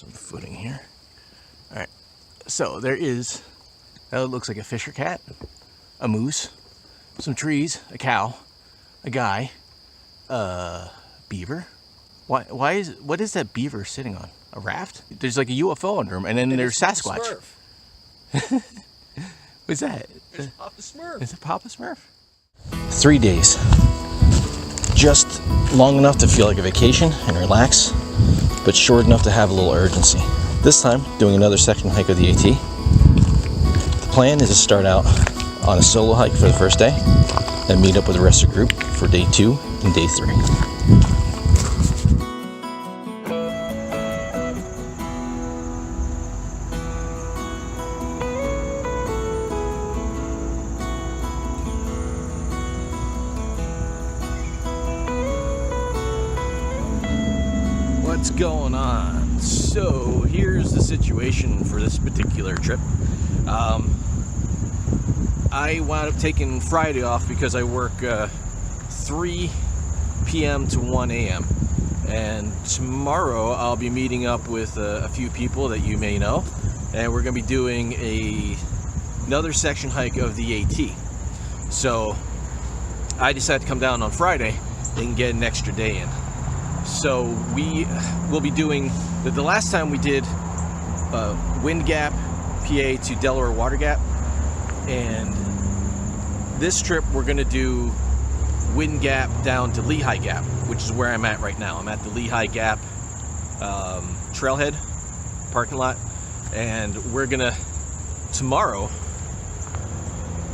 some footing here. All right, so there is, that looks like a fisher cat, a moose, some trees, a cow, a guy, beaver. What is that beaver sitting on? A raft? There's like a UFO under him, and then there's Sasquatch. What's that? There's Papa Smurf. Is it Papa Smurf? 3 days. Just long enough to feel like a vacation and relax, but short enough to have a little urgency. This time, doing another section hike of the AT. The plan is to start out on a solo hike for the first day, then meet up with the rest of the group for day 2 and day 3. What's going on? So here's the situation for this particular trip. I wound up taking Friday off because I work 3 p.m. to 1 a.m. and tomorrow I'll be meeting up with a few people that you may know, and we're going to be doing another section hike of the AT. So I decided to come down on Friday and get an extra day in. So we will be doing, the last time we did Wind Gap, PA to Delaware Water Gap, and this trip we're going to do Wind Gap down to Lehigh Gap, which is where I'm at right now. I'm at the Lehigh Gap trailhead parking lot, and we're going to, tomorrow,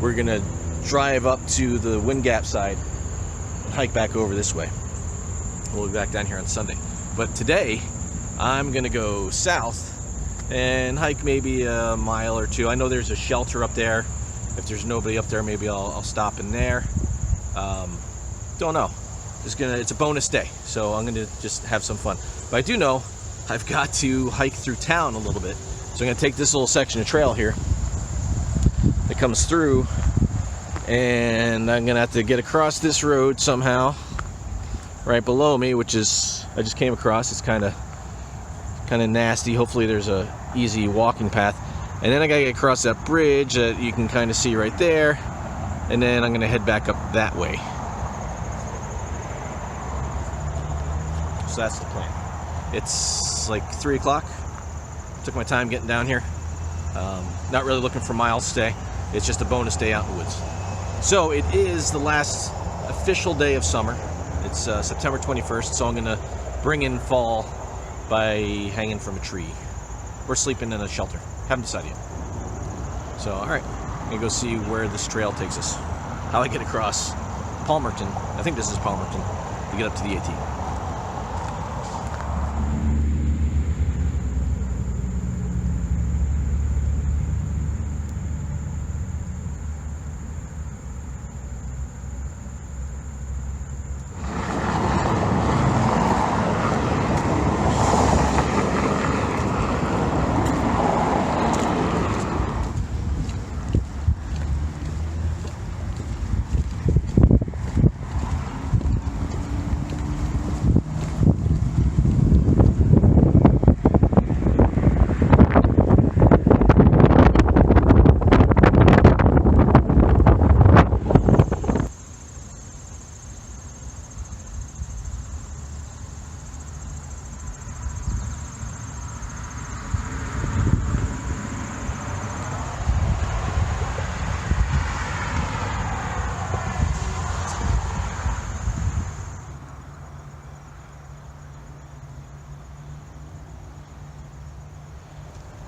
we're going to drive up to the Wind Gap side and hike back over this way. We'll be back down here on Sunday. But today, I'm gonna go south and hike maybe a mile or two. I know there's a shelter up there. If there's nobody up there, maybe I'll stop in there. Don't know. It's a bonus day, so I'm gonna just have some fun. But I do know I've got to hike through town a little bit. So I'm gonna take this little section of trail here that comes through, and I'm gonna have to get across this road somehow. Right below me, which is, I just came across, it's kind of nasty. Hopefully there's a easy walking path, and then I gotta get across that bridge that you can kind of see right there, and then I'm gonna head back up that way. So that's the plan. It's like 3 o'clock. Took my time getting down here. Not really looking for miles today. It's just a bonus day out in the woods. So it is the last official day of summer. It's September 21st, so I'm going to bring in fall by hanging from a tree or sleeping in a shelter. Haven't decided yet. So, alright, I'm going to go see where this trail takes us. How I get across Palmerton, I think this is Palmerton, to get up to the AT.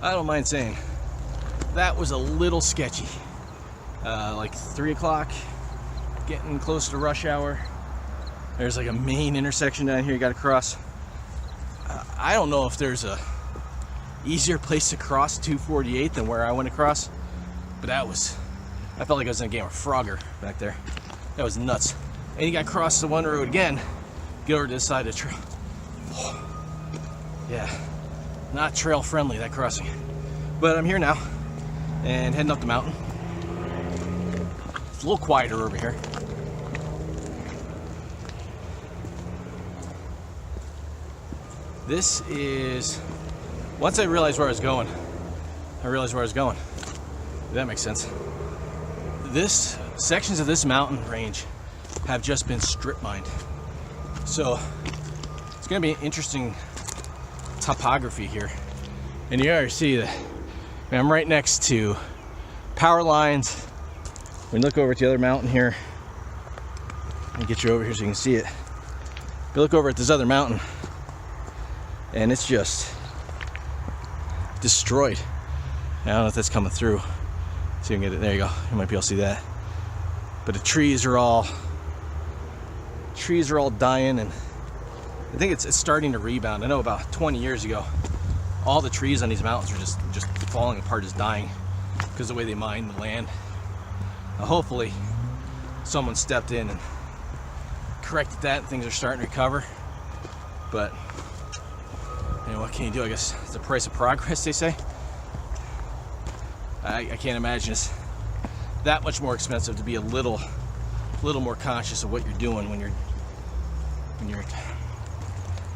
I don't mind saying, that was a little sketchy. Like 3 o'clock, getting close to rush hour. There's like a main intersection down here you gotta cross. I don't know if there's a easier place to cross 248 than where I went across, but I felt like I was in a game of Frogger back there. That was nuts. And you gotta cross the one road again, get over to this side of the trail. Yeah. Not trail friendly, that crossing. But I'm here now and heading up the mountain. It's a little quieter over here. This is Once I realized where I was going, If that makes sense. Sections of this mountain range have just been strip mined. So it's gonna be an interesting topography here. And you already see that I'm right next to power lines. When you look over at the other mountain here, and get you over here so you can see it. You look over at this other mountain, and it's just destroyed. I don't know if that's coming through. See if you can get it. There you go. You might be able to see that. But the trees are all dying, and I think it's starting to rebound. I know about 20 years ago, all the trees on these mountains are just falling apart, just dying because of the way they mine the land. Now, hopefully, someone stepped in and corrected that, and things are starting to recover. But you know, what can you do? I guess it's the price of progress, they say. I can't imagine it's that much more expensive to be a little more conscious of what you're doing when you're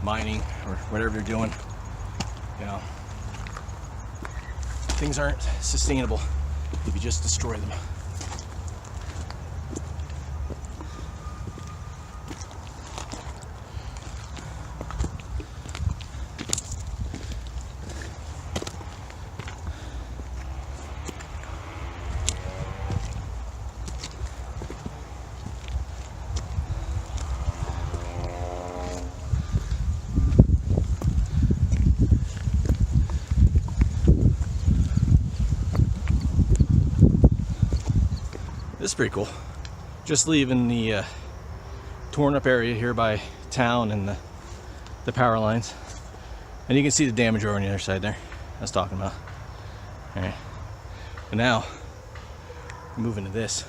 mining or whatever you're doing. You know, things aren't sustainable if you just destroy them. This is pretty cool. Just leaving the torn up area here by town and the power lines. And you can see the damage over on the other side there. I was talking about. Alright. And now, moving to this.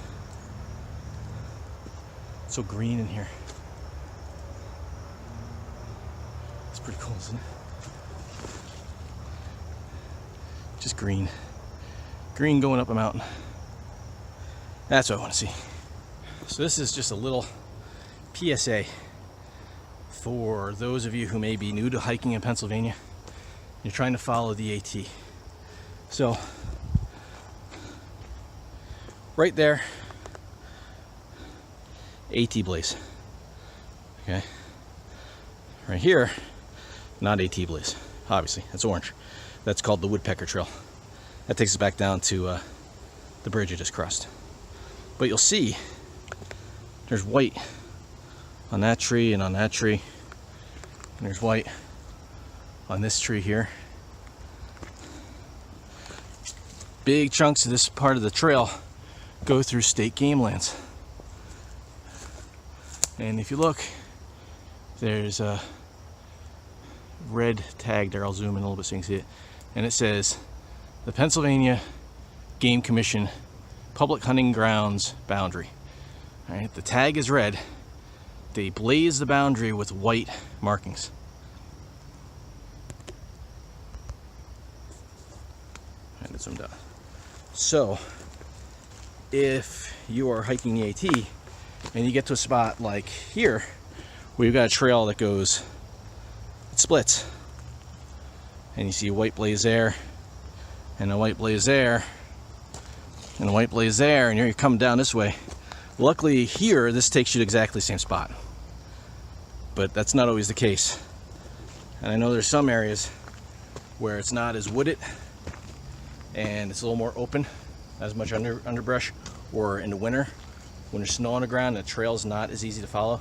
It's so green in here. It's pretty cool, isn't it? Just green. Green going up a mountain. That's what I want to see. So this is just a little PSA for those of you who may be new to hiking in Pennsylvania. You're trying to follow the AT. So right there, AT blaze. Okay. Right here, not AT blaze. Obviously, that's orange. That's called the Woodpecker Trail. That takes us back down to the bridge I just crossed. But you'll see there's white on that tree and on that tree. And there's white on this tree here. Big chunks of this part of the trail go through state game lands. And if you look, there's a red tag there. I'll zoom in a little bit so you can see it. And it says the Pennsylvania Game Commission Public Hunting Grounds boundary. All right, the tag is red. They blaze the boundary with white markings. And it's zoomed out. So, if you are hiking the AT and you get to a spot like here, where you've got a trail that goes, it splits, and you see a white blaze there, and a white blaze there, and the white blaze there, and you're coming down this way. Luckily here, this takes you to exactly the same spot. But that's not always the case. And I know there's some areas where it's not as wooded and it's a little more open, not as much underbrush, or in the winter, when there's snow on the ground and the trail's not as easy to follow,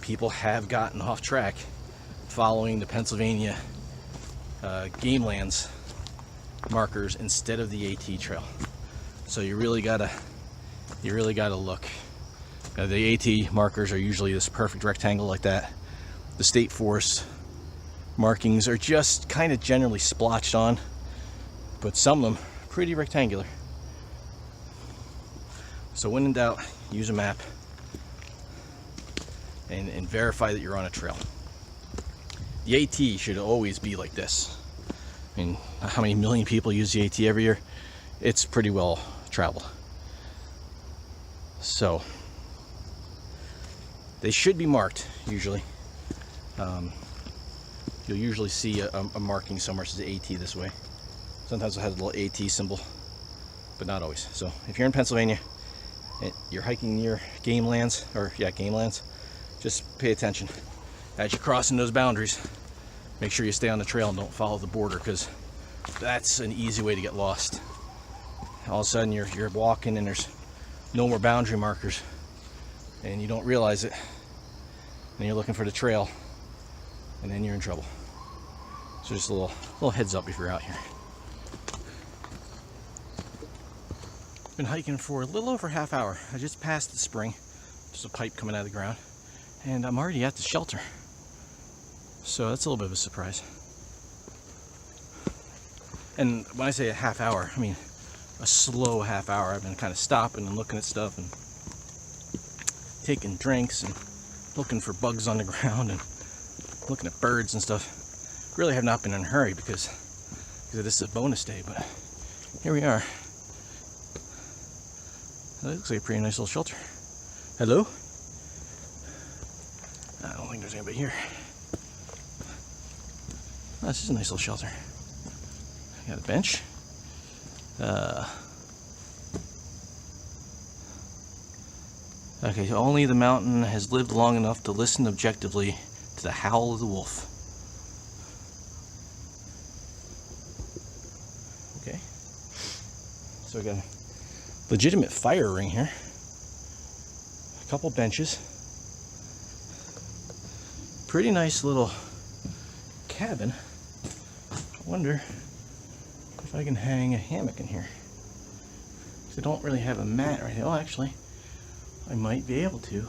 people have gotten off track following the Pennsylvania game lands markers instead of the AT trail. So you really gotta look. The AT markers are usually this perfect rectangle like that. The state forest markings are just kind of generally splotched on, but some of them pretty rectangular. So when in doubt, use a map and verify that you're on a trail. The AT should always be like this. I mean, how many million people use the AT every year? It's pretty well traveled. So they should be marked usually. you'll usually see a marking somewhere that says AT this way. Sometimes it'll have a little AT symbol, but not always. So if you're in Pennsylvania, you're hiking near game lands, just pay attention as you're crossing those boundaries. Make sure you stay on the trail and don't follow the border, because that's an easy way to get lost. All of a sudden you're walking and there's no more boundary markers, and you don't realize it, and you're looking for the trail, and then you're in trouble. So just a little heads up if you're out here. Been hiking for a little over half hour. I just passed the spring. There's a pipe coming out of the ground, and I'm already at the shelter. So that's a little bit of a surprise. And when I say a half hour, I mean a slow half hour. I've been kind of stopping and looking at stuff and taking drinks and looking for bugs on the ground and looking at birds and stuff. Really have not been in a hurry because this is a bonus day, but here we are. That looks like a pretty nice little shelter. Hello? I don't think there's anybody here. Oh, this is a nice little shelter. Got a bench. Okay, only the mountain has lived long enough to listen objectively to the howl of the wolf. Okay. So we got a legitimate fire ring here. A couple benches. Pretty nice little cabin. I wonder if I can hang a hammock in here. I don't really have a mat right now. Oh, actually, I might be able to.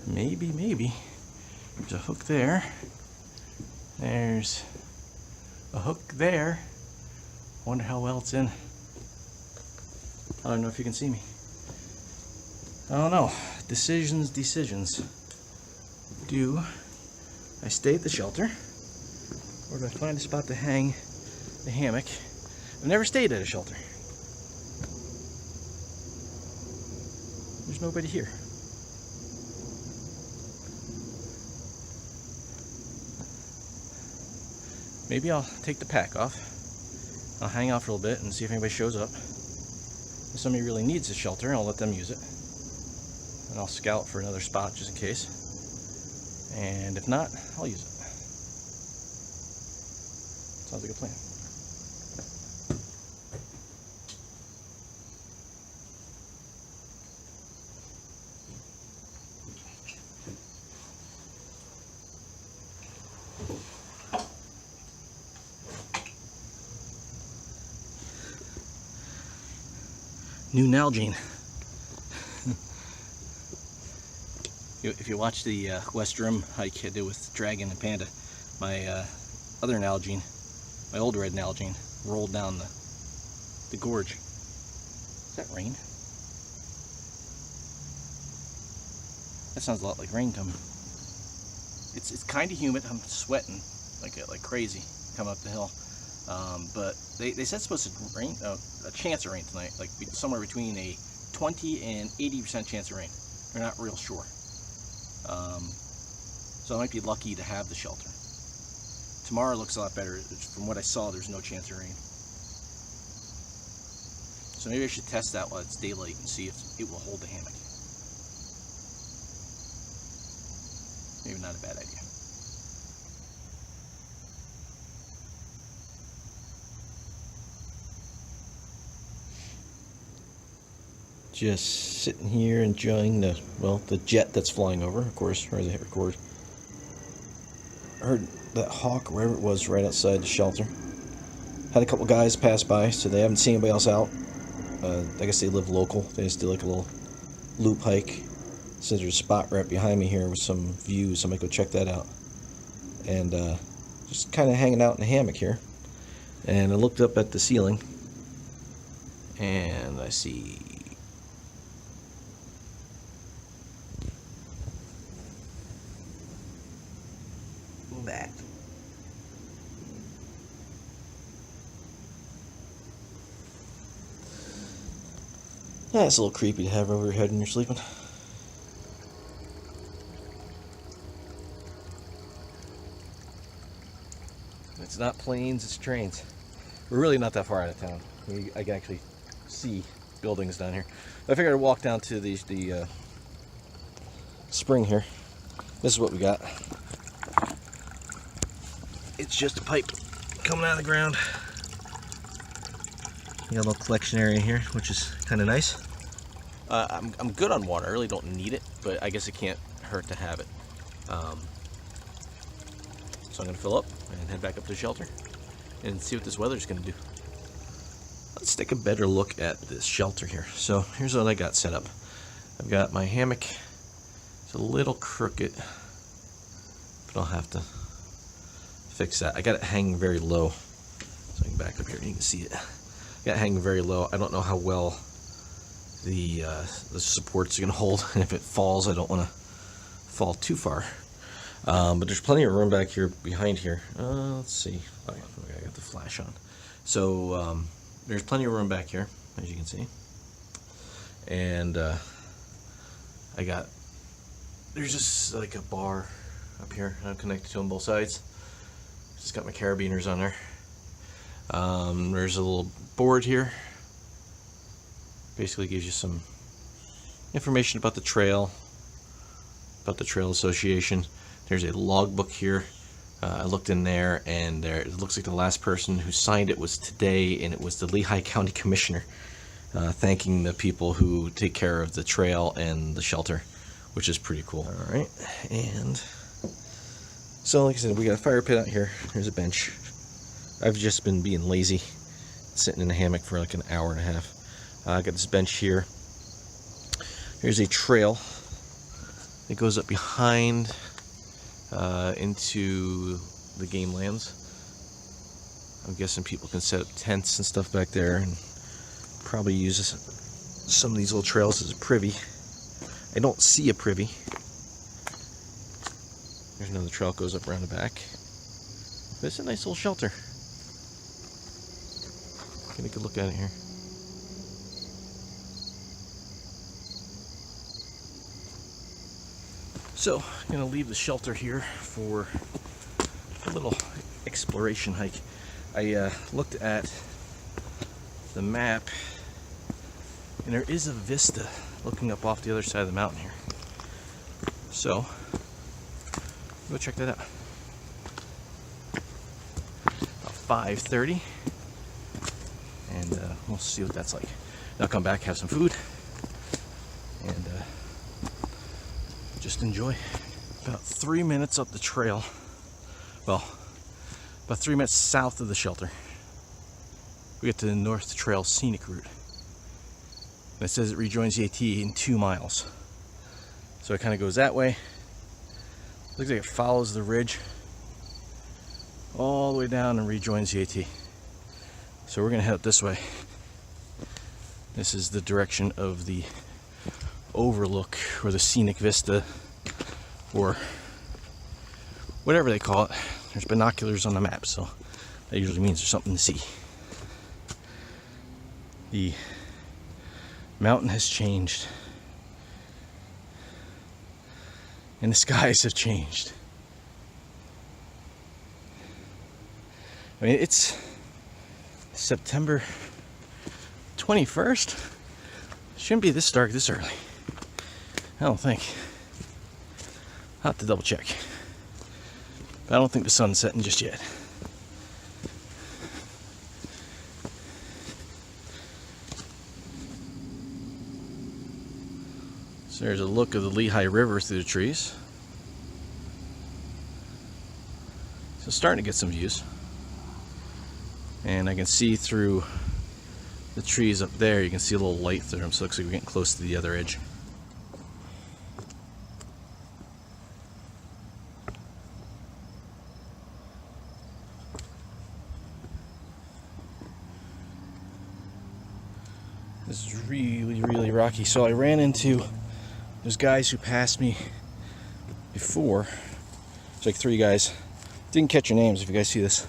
Maybe. There's a hook there. There's a hook there. I wonder how well it's in. I don't know if you can see me. I don't know. Decisions. Do I stay at the shelter, or do I find a spot to hang the hammock? I've never stayed at a shelter. There's nobody here. Maybe I'll take the pack off. I'll hang out for a little bit and see if anybody shows up. If somebody really needs a shelter, I'll let them use it. And I'll scout for another spot just in case. And if not, I'll use it. Sounds like a plan. New Nalgene. If you watch the West Rim hike I did with Dragon and Panda, my other Nalgene, my old red Nalgene, rolled down the gorge. Is that rain? That sounds a lot like rain coming. It's kind of humid. I'm sweating like crazy coming up the hill. But they said it's supposed to rain, a chance of rain tonight, like somewhere between a 20 and 80% chance of rain. They're not real sure. So I might be lucky to have the shelter. Tomorrow looks a lot better. From what I saw, there's no chance of rain. So maybe I should test that while it's daylight and see if it will hold the hammock. Maybe not a bad idea. Just sitting here enjoying the jet that's flying over, of course, as I hit record. I heard that hawk, wherever it was, right outside the shelter. Had a couple guys pass by, so they haven't seen anybody else out. I guess they live local. They just did like a little loop hike. Since there's a spot right behind me here with some views, so I might go check that out. And just kind of hanging out in a hammock here. And I looked up at the ceiling, and I see that. Yeah, it's a little creepy to have over your head when you're sleeping. It's not planes, it's trains. We're really not that far out of town. I can actually see buildings down here. I figured I'd walk down to the spring here. This is what we got. It's just a pipe coming out of the ground. You got a little collection area here, which is kind of nice. I'm good on water. I really don't need it, but I guess it can't hurt to have it. So I'm going to fill up and head back up to the shelter and see what this weather's going to do. Let's take a better look at this shelter here. So here's what I got set up. I've got my hammock. It's a little crooked, but I'll have to fix that. I got it hanging very low. So I can back up here and you can see it. Got it hanging very low. I don't know how well the supports are going to hold, and if it falls, I don't want to fall too far. But there's plenty of room back here behind here. Let's see. Oh, yeah, I got the flash on. So there's plenty of room back here, as you can see. And there's just like a bar up here. I'm connected to on both sides. Just got my carabiners on there. There's a little board here. Basically gives you some information about the trail, about the Trail Association. There's a logbook here. I looked in there, and it looks like the last person who signed it was today, and it was the Lehigh County Commissioner, thanking the people who take care of the trail and the shelter, which is pretty cool. All right, and so like I said, we got a fire pit out here. There's a bench. I've just been being lazy, sitting in a hammock for like an hour and a half. I got this bench here. There's a trail that goes up behind into the game lands. I'm guessing people can set up tents and stuff back there, and probably use some of these little trails as a privy. I don't see a privy. There's another trail that goes up around the back. But it's a nice little shelter. Get a good look at it here. So, I'm going to leave the shelter here for a little exploration hike. I looked at the map, and there is a vista looking up off the other side of the mountain here. So, go check that out. About 5:30, and we'll see what that's like. Then I'll come back, have some food, and just enjoy. About 3 minutes up the trail, well, about 3 minutes south of the shelter, we get to the North Trail Scenic Route. And it says it rejoins the AT in 2 miles. So it kind of goes that way. Looks like it follows the ridge all the way down and rejoins the AT. So we're gonna head up this way. This is the direction of the overlook, or the scenic vista, or whatever they call it. There's binoculars on the map, so that usually means there's something to see. The mountain has changed, and the skies have changed. I mean, it's September 21st. Shouldn't be this dark this early, I don't think. I'll have to double check. But I don't think the sun's setting just yet. So there's a look of the Lehigh River through the trees. So starting to get some views. And I can see through the trees up there, you can see a little light through them, so it looks like we're getting close to the other edge. This is really, really rocky. So I ran into those guys who passed me before. It's like 3 guys. Didn't catch your names if you guys see this.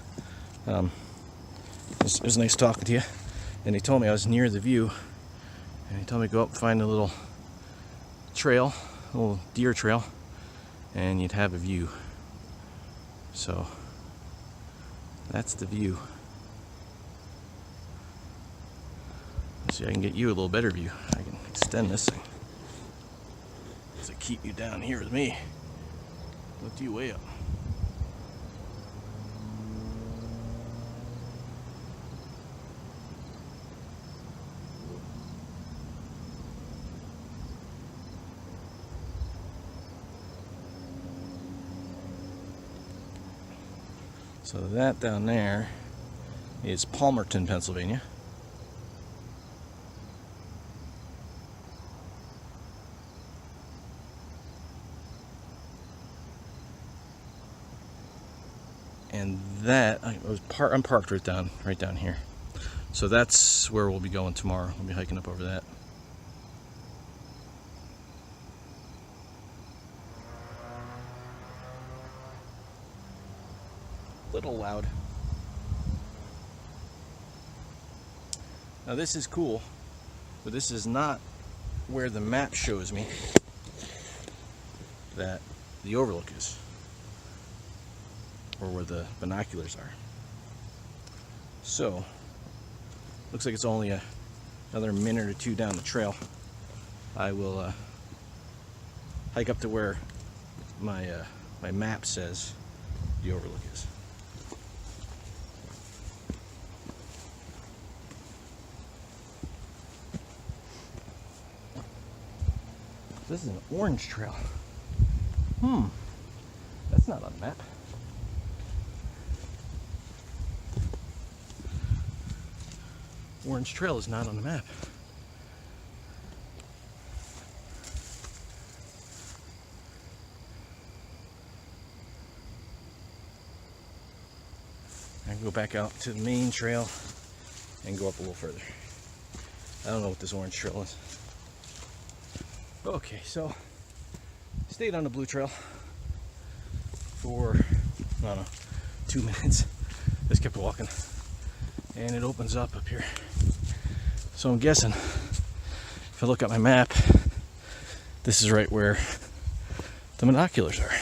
It was nice talking to you. And they told me I was near the view. And they told me to go up and find a little trail, a little deer trail, and you'd have a view. So That's the view. Let's see, I can get you a little better view. I can extend this thing. So keep you down here with me. Lift you way up. So that down there is Palmerton, Pennsylvania. And that I'm parked right down here. So that's where we'll be going tomorrow. We'll be hiking up over that. Little loud. Now this is cool, but this is not where the map shows me that the overlook is, or where the binoculars are. So looks like it's only another minute or two down the trail. I will hike up to where my map says the overlook is. This is an orange trail. That's not on the map. Orange Trail is not on the map. I can go back out to the main trail and go up a little further. I don't know what this orange trail is. Okay, so stayed on the blue trail for, I don't know, 2 minutes. Just kept walking. And it opens up here. So I'm guessing, if I look at my map, this is right where the binoculars are.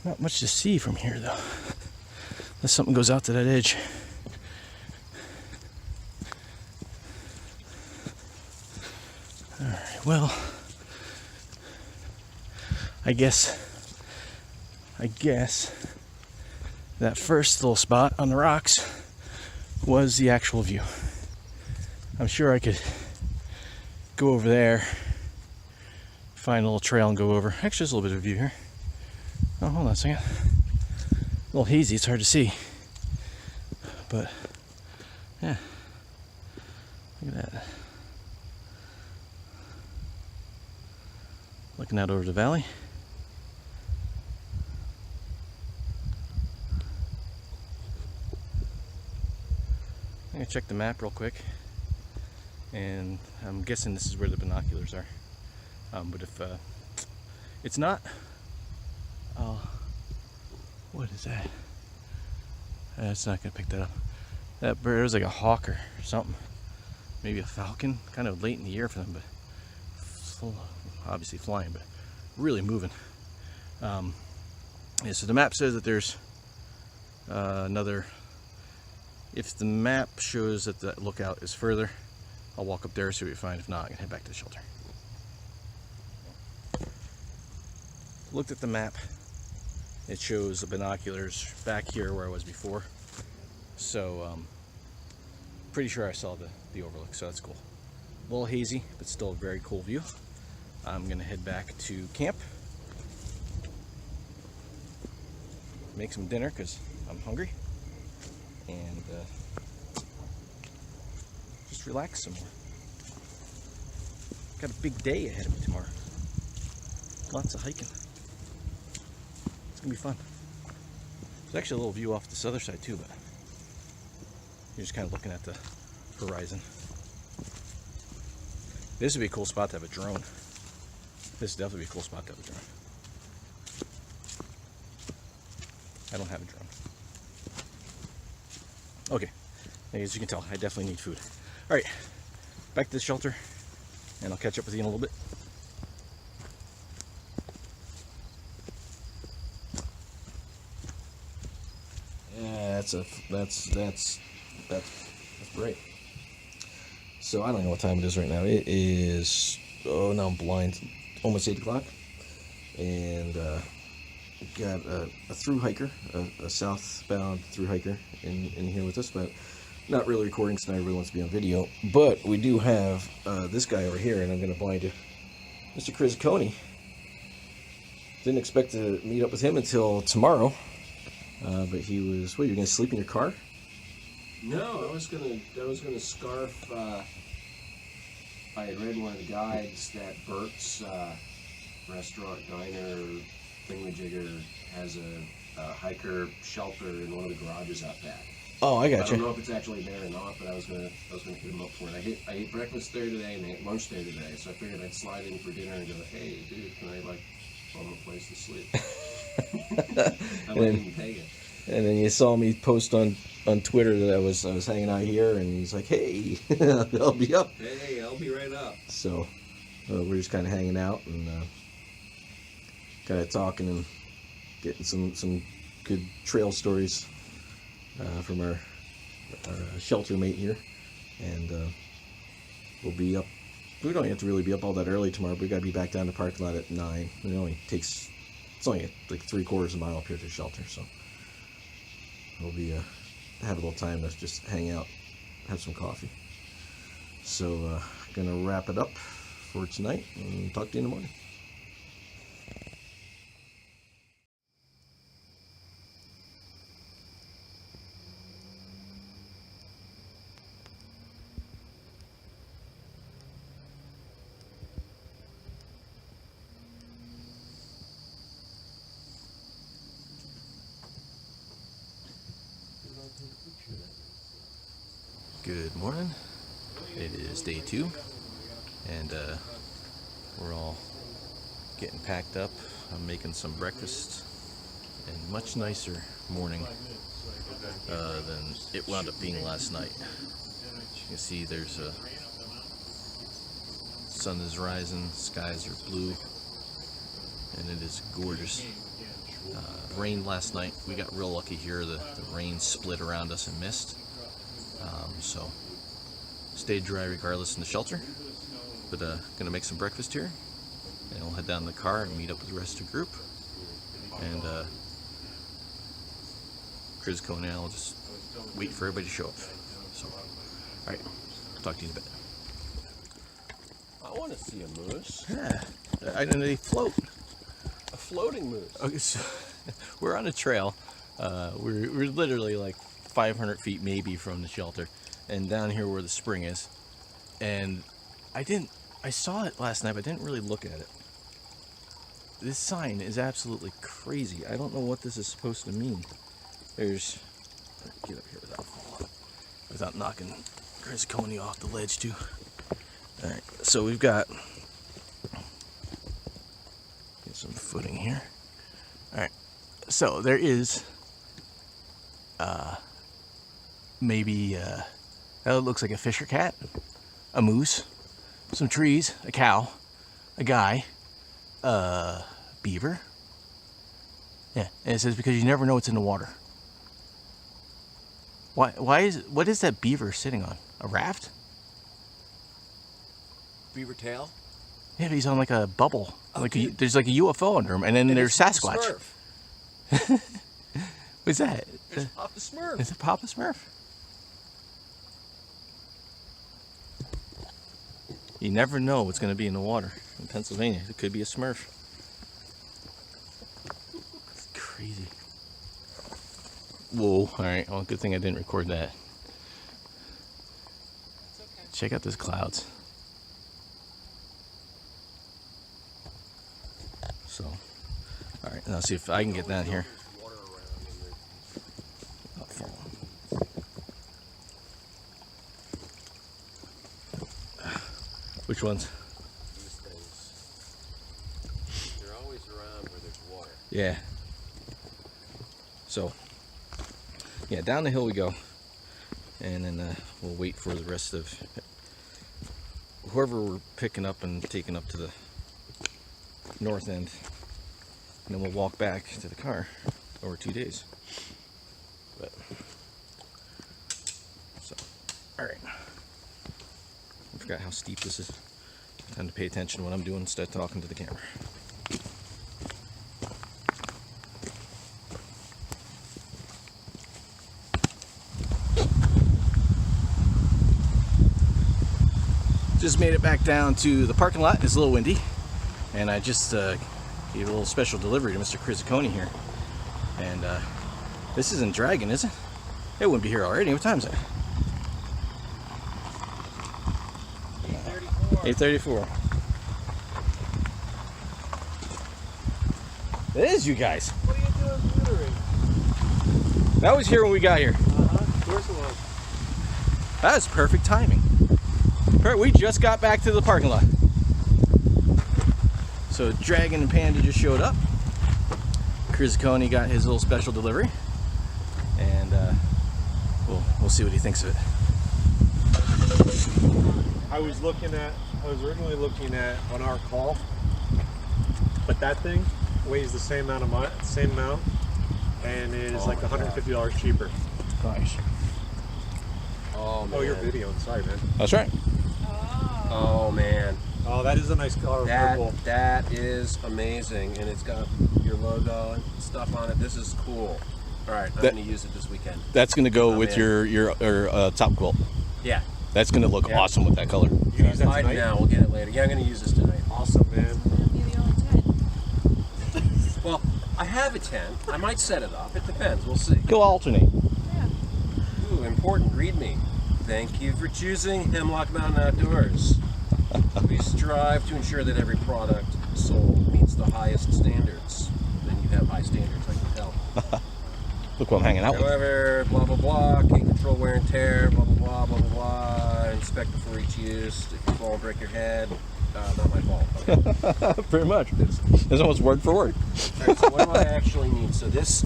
Not much to see from here though, unless something goes out to that edge. Alright, well, I guess that first little spot on the rocks was the actual view. I'm sure I could go over there, find a little trail and go over. Actually, there's a little bit of a view here. Oh, hold on a second. A little hazy, it's hard to see. But, yeah. Look at that. Looking out over the valley. I'm going to check the map real quick. And I'm guessing this is where the binoculars are. But if it's not... what is that? It's not gonna pick that up. That bird is like a hawk or something. Maybe a falcon. Kind of late in the year for them, but obviously flying, but really moving. Yeah, so the map says that there's another. If the map shows that the lookout is further, I'll walk up there, see what we find. If not, I can head back to the shelter. Looked at the map. It shows the binoculars back here where I was before. So, pretty sure I saw the overlook, so that's cool. A little hazy, but still a very cool view. I'm gonna head back to camp. Make some dinner, because I'm hungry. And just relax some more. Got a big day ahead of me tomorrow. Lots of hiking. It's gonna be fun. There's actually a little view off this other side too, but you're just kind of looking at the horizon. This would be a cool spot to have a drone. This would definitely be a cool spot to have a drone. I don't have a drone. Okay, as you can tell, I definitely need food. All right, back to the shelter, and I'll catch up with you in a little bit. Yeah, that's great. So I don't know what time it is right now. It is, oh, now I'm blind, almost 8 o'clock, and got a through hiker, a southbound through hiker in here with us, but not really recording, so not everybody wants to be on video. But we do have this guy over here, and I'm going to blind you, Mr. KrizAkoni. Didn't expect to meet up with him until tomorrow, but he was. What, you're going to sleep in your car? No, I was gonna scarf. I had read one of the guides that Bert's restaurant, diner, thingamajigger has a hiker shelter in one of the garages out back. Oh, I got you. I don't know if it's actually there or not, but I was gonna hit him up for it. I ate breakfast there today and I ate lunch there today, so I figured I'd slide in for dinner and go, hey, dude, can I bum a place to sleep? I might even pay it. And then you saw me post on Twitter that I was hanging out here, and he's like, hey, I'll be up. Hey, I'll be right up. So we're just kind of hanging out and kind of talking and getting some good trail stories from our shelter mate here. And we'll be up. We don't have to really be up all that early tomorrow, but we got to be back down to the parking lot at 9. It's only like 3/4 of a mile up here to the shelter, so we'll be have a little time to just hang out, have some coffee. So gonna wrap it up for tonight and talk to you in the morning. Good morning. It is day 2, and we're all getting packed up. I'm making some breakfast, and much nicer morning than it wound up being last night. You can see there's a sun is rising, skies are blue, and it is gorgeous. Rained last night. We got real lucky here. The rain split around us and missed. So stayed dry regardless in the shelter, but gonna make some breakfast here, and we'll head down in the car and meet up with the rest of the group. And KrizAkoni and I will just wait for everybody to show up. So, all right, talk to you in a bit. I want to see a moose. Yeah, I didn't know they float. A floating moose. Okay, so we're on a trail. We're literally like 500 feet maybe from the shelter, and down here where the spring is. And I saw it last night, but I didn't really look at it. This sign is absolutely crazy. I don't know what this is supposed to mean. Get up here without knocking KrizAkoni off the ledge too. All right, so we've got, get some footing here. All right, so there is maybe that looks like a fisher cat, a moose, some trees, a cow, a guy, beaver. Yeah, and it says because you never know what's in the water. What is that beaver sitting on? A raft? Beaver tail? Yeah, but he's on like a bubble. There's like a UFO under him, and then there's Sasquatch. What's that? It's Papa Smurf. Is it Papa Smurf? You never know what's going to be in the water in Pennsylvania. It could be a Smurf. It's crazy. Whoa. Alright, well, good thing I didn't record that. It's okay. Check out those clouds. So, alright, now see if I can get down here. Which ones? These things. They're always around where there's water. Yeah. So, yeah, down the hill we go. and then we'll wait for the rest of whoever we're picking up and taking up to the north end, and then we'll walk back to the car over 2 days. But so, all right. I forgot how steep this is. Time to pay attention to what I'm doing instead of talking to the camera. Just made it back down to the parking lot. It's a little windy, and I just gave a little special delivery to Mr. KrizAkoni here. And this isn't dragging, is it? It wouldn't be here already. What time is it? 8:34. It is you guys. What are you doing littering? That was here when we got here. Of course it was. That was perfect timing. We just got back to the parking lot. So Dragon and Panda just showed up. KrizAkoni got his little special delivery, and we'll see what he thinks of it. I was originally looking at an arc haul, but that thing weighs the same amount, and is like $150 cheaper. Nice. Oh, man. Oh, you're videoing. Sorry, man. That's right. Oh, man. Oh, that is a nice color of purple. That is amazing, and it's got your logo and stuff on it. This is cool. All right, I'm going to use it this weekend. That's going to go with your top quilt. Yeah. That's going to look awesome with that color. You use that Hide tonight? now. We'll get it later. Yeah, I'm going to use this tonight. Awesome, man. Well, I have a tent. I might set it up. It depends. We'll see. Go alternate. Ooh, important. Read me. Thank you for choosing Hemlock Mountain Outdoors. We strive to ensure that every product sold meets the highest standards. Then you have high standards, I can tell. Look what I'm hanging out with. However, blah, blah, blah, can't control wear and tear, blah, blah, blah, blah, blah, blah. Inspect before each use. If you fall and break your head, not my fault. Okay. Pretty much. It's almost word for word. All right, so what do I actually need? So this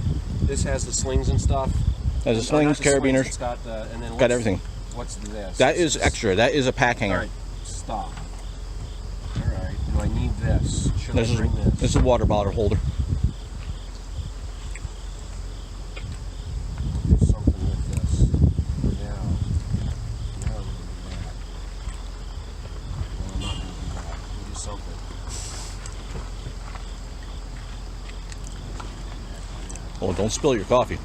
has the slings and stuff. Has the slings, carabiners, It's got the, and then got everything. What's this? That is extra. That is a pack hanger. All right, stop. All right, do I need this? Should This I bring this? is a water bottle holder. Do something with this. Now we're gonna do that. No, I'm not gonna do that. We'll do something. Oh, don't spill your coffee.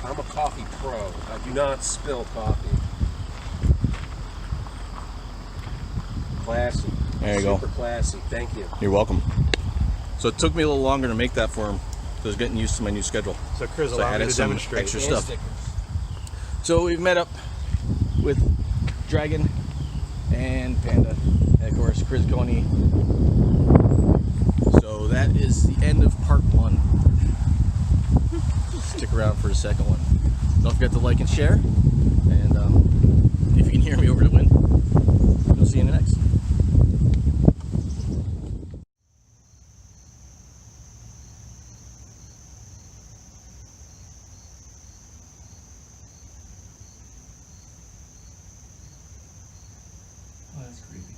I'm a coffee pro. I do not spill coffee. Classy. There you go. Super classy. Thank you. You're welcome. So it took me a little longer to make that for him. So I was getting used to my new schedule. So, Chris, So I allow me added to some demonstrate. extra And stuff. stickers. So we've met up with Dragon and Panda, and of course KrizAkoni. So that is the end of part 1. Stick around for the second one. Don't forget to like and share, and if you can hear me over the wind, we'll see you in the next. Oh, that's creepy.